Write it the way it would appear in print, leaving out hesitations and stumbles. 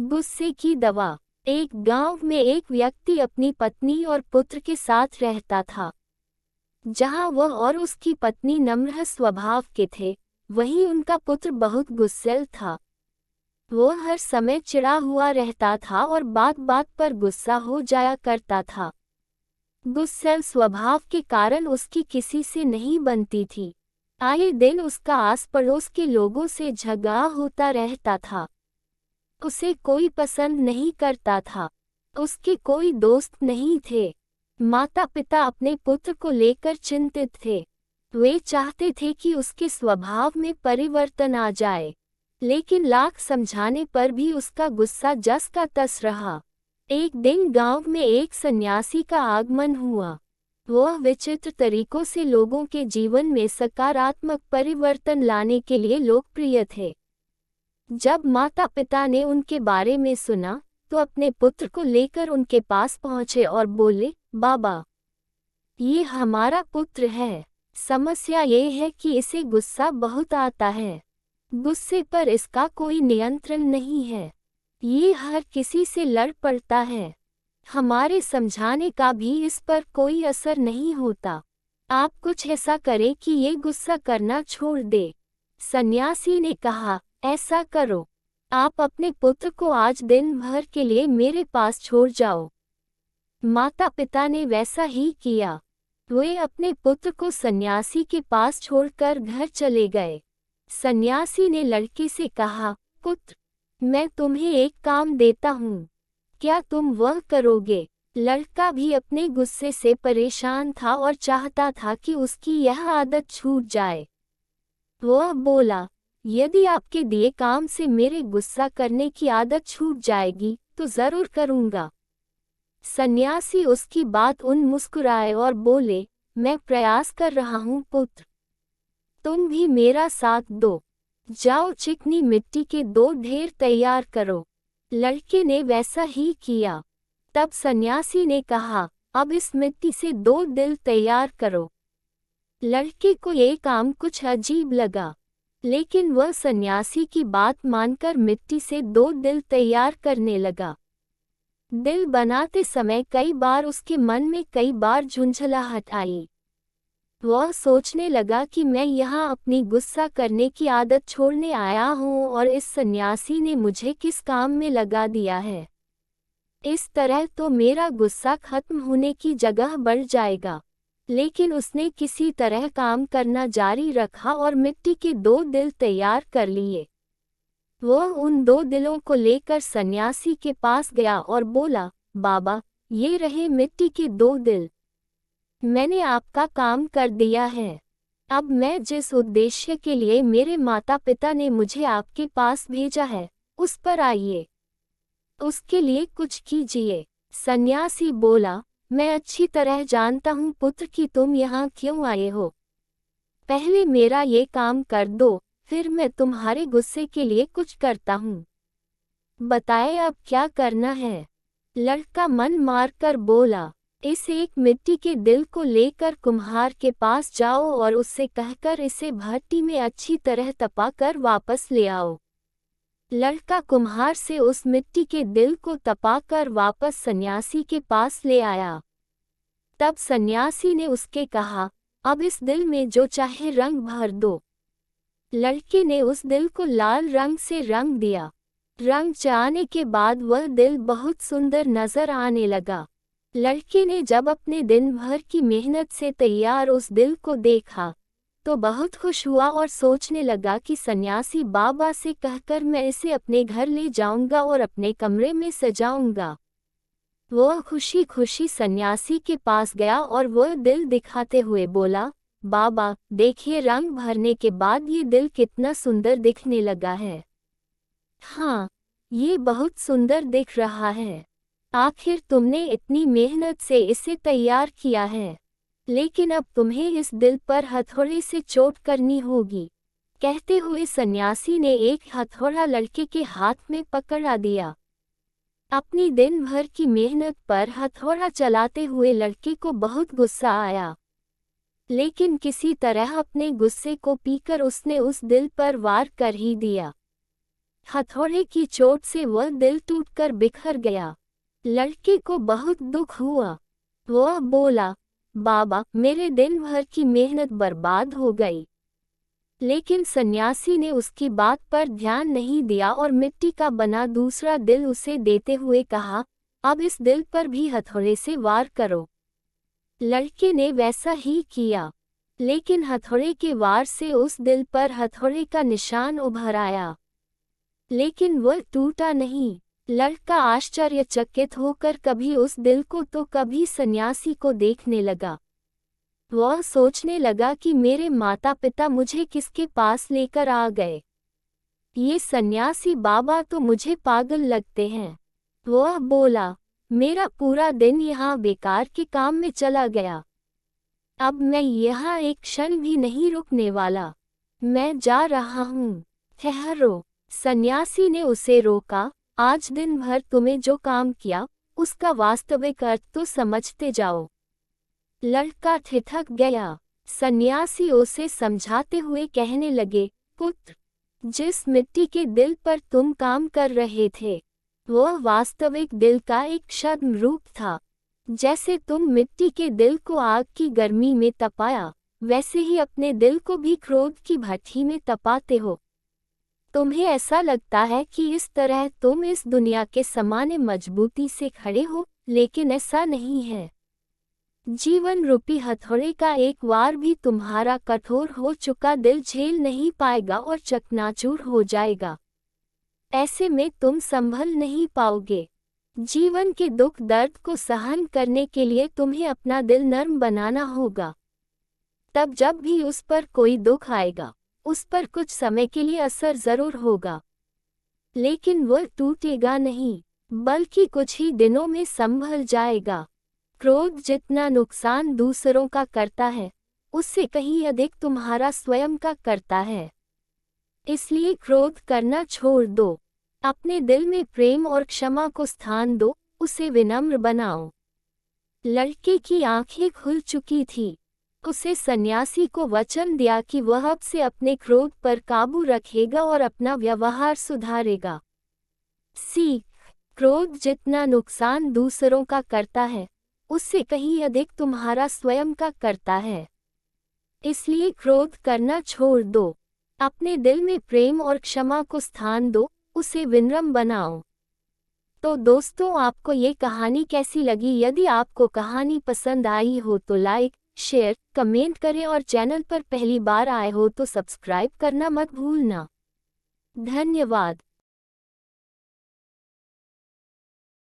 गुस्से की दवा। एक गांव में एक व्यक्ति अपनी पत्नी और पुत्र के साथ रहता था। जहां वह और उसकी पत्नी नम्र स्वभाव के थे, वहीं उनका पुत्र बहुत गुस्सैल था। वो हर समय चिढ़ा हुआ रहता था और बात बात पर गुस्सा हो जाया करता था। गुस्सैल स्वभाव के कारण उसकी किसी से नहीं बनती थी। आए दिन उसका आस पड़ोस के लोगों से झगड़ा होता रहता था। उसे कोई पसंद नहीं करता था। उसके कोई दोस्त नहीं थे। माता पिता अपने पुत्र को लेकर चिंतित थे। वे चाहते थे कि उसके स्वभाव में परिवर्तन आ जाए, लेकिन लाख समझाने पर भी उसका गुस्सा जस का तस रहा। एक दिन गांव में एक सन्यासी का आगमन हुआ। वह विचित्र तरीकों से लोगों के जीवन में सकारात्मक परिवर्तन लाने के लिए लोकप्रिय थे। जब माता पिता ने उनके बारे में सुना, तो अपने पुत्र को लेकर उनके पास पहुंचे और बोले, बाबा, ये हमारा पुत्र है। समस्या ये है कि इसे गुस्सा बहुत आता है। गुस्से पर इसका कोई नियंत्रण नहीं है। ये हर किसी से लड़ पड़ता है। हमारे समझाने का भी इस पर कोई असर नहीं होता। आप कुछ ऐसा करें कि ये गुस्सा करना छोड़ दे। सन्यासी ने कहा, ऐसा करो, आप अपने पुत्र को आज दिन भर के लिए मेरे पास छोड़ जाओ। माता पिता ने वैसा ही किया। वे अपने पुत्र को सन्यासी के पास छोड़कर घर चले गए। सन्यासी ने लड़के से कहा, पुत्र, मैं तुम्हें एक काम देता हूँ, क्या तुम वह करोगे? लड़का भी अपने गुस्से से परेशान था और चाहता था कि उसकी यह आदत छूट जाए। वह बोला, यदि आपके दिए काम से मेरे गुस्सा करने की आदत छूट जाएगी तो जरूर करूँगा। सन्यासी उसकी बात मुस्कुराए और बोले, मैं प्रयास कर रहा हूँ पुत्र, तुम भी मेरा साथ दो। जाओ चिकनी मिट्टी के 2 ढेर तैयार करो। लड़के ने वैसा ही किया। तब सन्यासी ने कहा, अब इस मिट्टी से 2 दिल तैयार करो। लड़के को ये काम कुछ अजीब लगा, लेकिन वह सन्यासी की बात मानकर मिट्टी से 2 दिल तैयार करने लगा। दिल बनाते समय कई बार उसके मन में कई बार झुंझलाहट आई। वह सोचने लगा कि मैं यहाँ अपनी गुस्सा करने की आदत छोड़ने आया हूँ और इस सन्यासी ने मुझे किस काम में लगा दिया है। इस तरह तो मेरा गुस्सा खत्म होने की जगह बढ़ जाएगा। लेकिन उसने किसी तरह काम करना जारी रखा और मिट्टी के 2 दिल तैयार कर लिए। वह उन 2 दिलों को लेकर सन्यासी के पास गया और बोला, बाबा, ये रहे मिट्टी के 2 दिल। मैंने आपका काम कर दिया है। अब मैं जिस उद्देश्य के लिए मेरे माता पिता ने मुझे आपके पास भेजा है, उस पर आइए। उसके लिए कुछ कीजिए। सन्यासी बोला, मैं अच्छी तरह जानता हूँ पुत्र कि तुम यहाँ क्यों आए हो। पहले मेरा ये काम कर दो, फिर मैं तुम्हारे गुस्से के लिए कुछ करता हूँ। बताए अब क्या करना है? लड़का मन मारकर बोला, इस एक मिट्टी के दिल को लेकर कुम्हार के पास जाओ और उससे कहकर इसे भट्टी में अच्छी तरह तपाकर वापस ले आओ। लड़का कुम्हार से उस मिट्टी के दिल को तपाकर वापस सन्यासी के पास ले आया। तब सन्यासी ने उसके कहा, अब इस दिल में जो चाहे रंग भर दो। लड़के ने उस दिल को लाल रंग से रंग दिया। रंग जाने के बाद वह दिल बहुत सुंदर नजर आने लगा। लड़के ने जब अपने दिन भर की मेहनत से तैयार उस दिल को देखा, तो बहुत खुश हुआ और सोचने लगा कि सन्यासी बाबा से कहकर मैं इसे अपने घर ले जाऊंगा और अपने कमरे में सजाऊंगा। वह खुशी खुशी सन्यासी के पास गया और वह दिल दिखाते हुए बोला, बाबा, देखिए रंग भरने के बाद ये दिल कितना सुंदर दिखने लगा है। हाँ, ये बहुत सुंदर दिख रहा है। आखिर तुमने इतनी मेहनत से इसे तैयार किया है, लेकिन अब तुम्हें इस दिल पर हथौड़े से चोट करनी होगी। कहते हुए सन्यासी ने एक हथौड़ा लड़के के हाथ में पकड़ा दिया। अपनी दिन भर की मेहनत पर हथौड़ा चलाते हुए लड़के को बहुत गुस्सा आया, लेकिन किसी तरह अपने गुस्से को पीकर उसने उस दिल पर वार कर ही दिया। हथौड़े की चोट से वह दिल टूटकर बिखर गया। लड़के को बहुत दुख हुआ। वह बोला, बाबा, मेरे दिन भर की मेहनत बर्बाद हो गई। लेकिन सन्यासी ने उसकी बात पर ध्यान नहीं दिया और मिट्टी का बना दूसरा दिल उसे देते हुए कहा, अब इस दिल पर भी हथौड़े से वार करो। लड़के ने वैसा ही किया, लेकिन हथौड़े के वार से उस दिल पर हथौड़े का निशान उभर आया, लेकिन वह टूटा नहीं। लड़का आश्चर्यचकित होकर कभी उस दिल को तो कभी सन्यासी को देखने लगा। वह सोचने लगा कि मेरे माता पिता मुझे किसके पास लेकर आ गए। ये सन्यासी बाबा तो मुझे पागल लगते हैं। वह बोला, मेरा पूरा दिन यहाँ बेकार के काम में चला गया। अब मैं यहाँ एक क्षण भी नहीं रुकने वाला। मैं जा रहा हूँ। ठहरो। सन्यासी ने उसे रोका, आज दिन भर तुम्हें जो काम किया उसका वास्तविक अर्थ तो समझते जाओ। लड़का ठिठक गया। सन्यासी उसे समझाते हुए कहने लगे, पुत्र, जिस मिट्टी के दिल पर तुम काम कर रहे थे वह वास्तविक दिल का एक छद्म रूप था। जैसे तुम मिट्टी के दिल को आग की गर्मी में तपाया, वैसे ही अपने दिल को भी क्रोध की भट्ठी में तपाते हो। तुम्हें ऐसा लगता है कि इस तरह तुम इस दुनिया के सामान्य मजबूती से खड़े हो, लेकिन ऐसा नहीं है। जीवन रूपी हथौड़े का एक वार भी तुम्हारा कठोर हो चुका दिल झेल नहीं पाएगा और चकनाचूर हो जाएगा। ऐसे में तुम संभल नहीं पाओगे। जीवन के दुख दर्द को सहन करने के लिए तुम्हें अपना दिल नर्म बनाना होगा। तब जब भी उस पर कोई दुख आएगा, उस पर कुछ समय के लिए असर जरूर होगा, लेकिन वह टूटेगा नहीं, बल्कि कुछ ही दिनों में संभल जाएगा। क्रोध जितना नुकसान दूसरों का करता है, उससे कहीं अधिक तुम्हारा स्वयं का करता है। इसलिए क्रोध करना छोड़ दो। अपने दिल में प्रेम और क्षमा को स्थान दो, उसे विनम्र बनाओ। लड़के की आंखें खुल चुकी थी। उसे सन्यासी को वचन दिया कि वह अब से अपने क्रोध पर काबू रखेगा और अपना व्यवहार सुधारेगा। सीख: क्रोध जितना नुकसान दूसरों का करता है, उससे कहीं अधिक तुम्हारा स्वयं का करता है। इसलिए क्रोध करना छोड़ दो। अपने दिल में प्रेम और क्षमा को स्थान दो, उसे विनम्र बनाओ। तो दोस्तों, आपको ये कहानी कैसी लगी? यदि आपको कहानी पसंद आई हो तो लाइक, शेयर, कमेंट करें और चैनल पर पहली बार आए हो तो सब्सक्राइब करना मत भूलना। धन्यवाद।